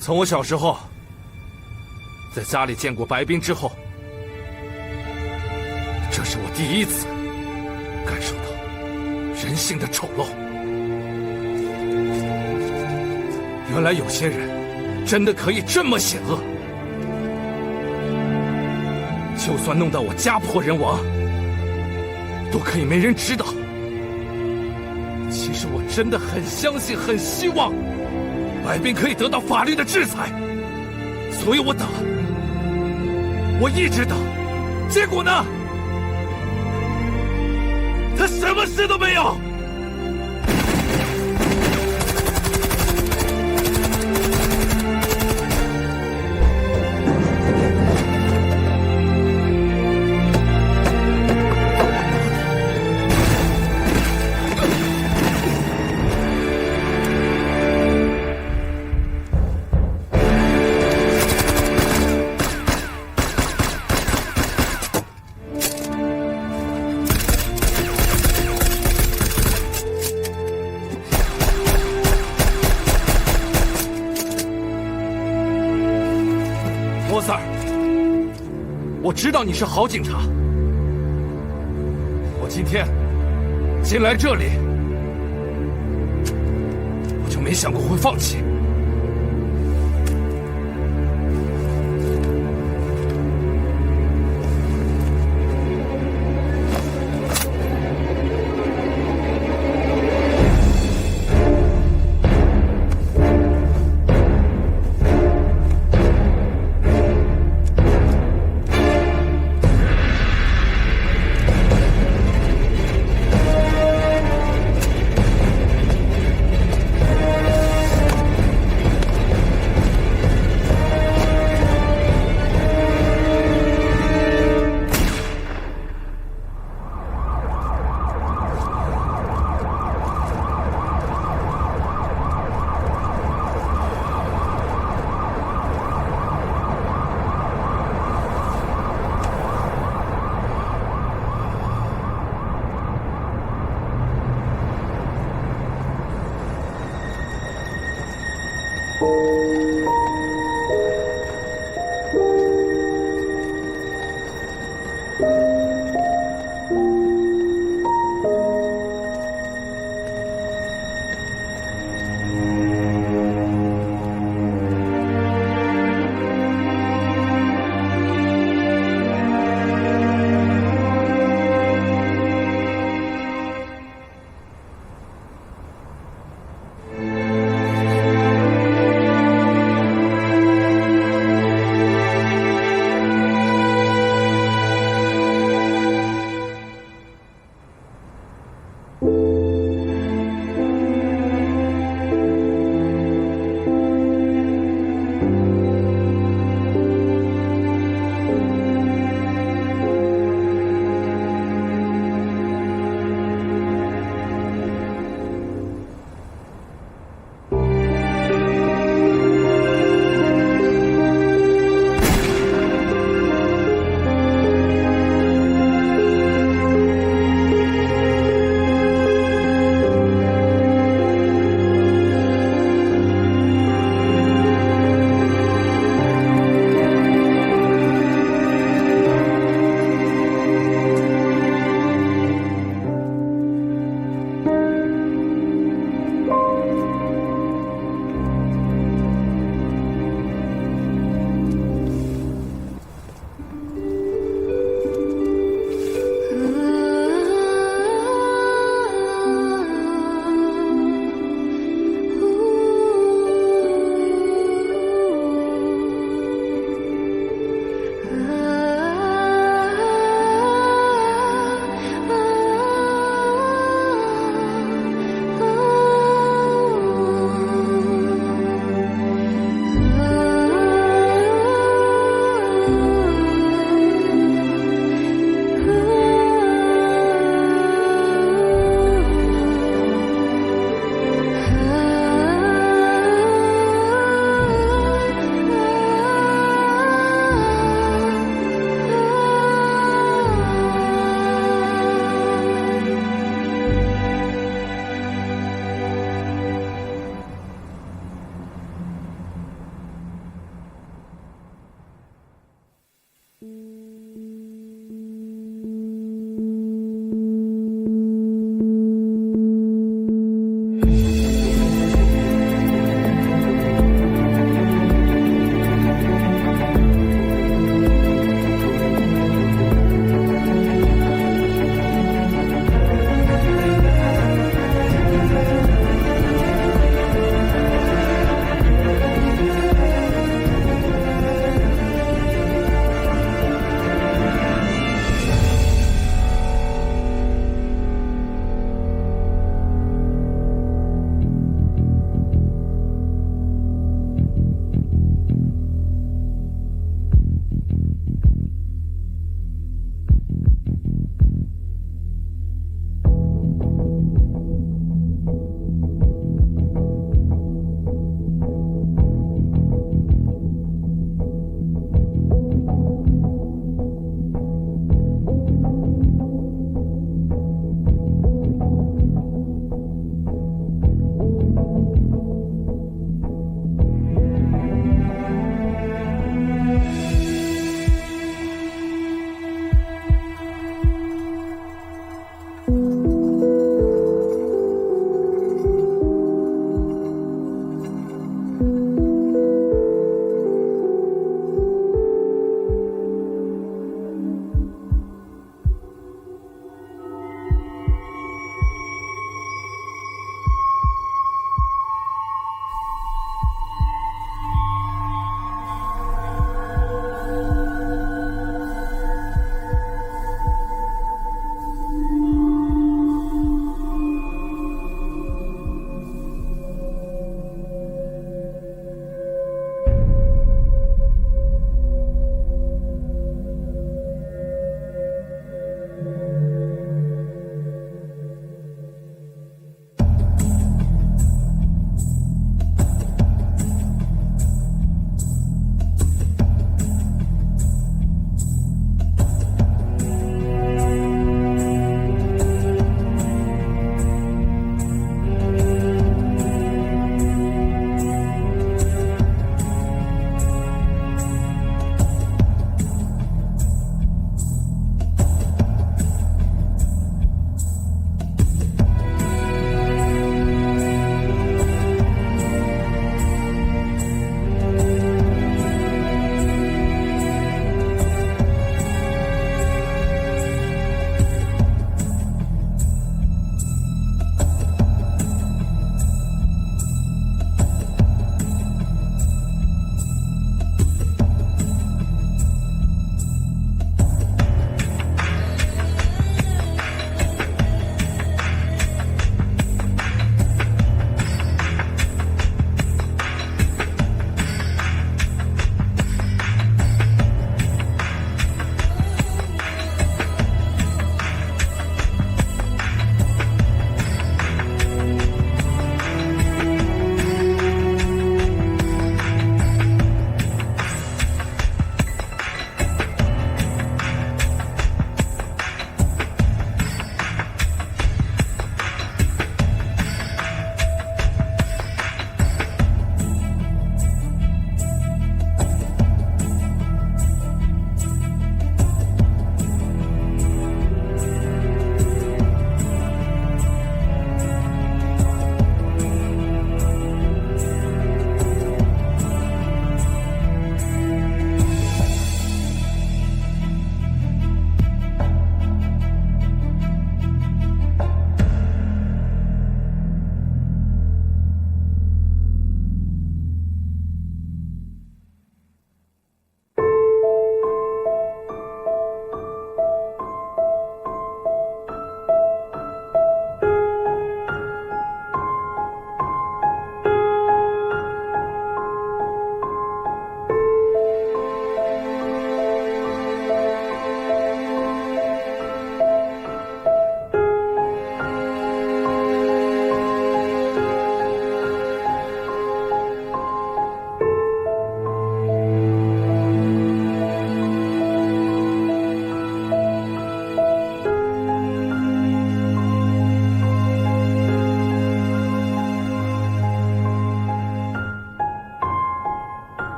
从我小时候在家里见过白冰之后，这是我第一次感受到人性的丑陋。原来有些人真的可以这么险恶，就算弄到我家破人亡，都可以没人知道。其实我真的很相信，很希望。 白冰可以得到法律的制裁，所以我等，我一直等，结果呢？他什么事都没有。莫 Sir， 我知道你是好警察。我今天进来这里，我就没想过会放弃。了。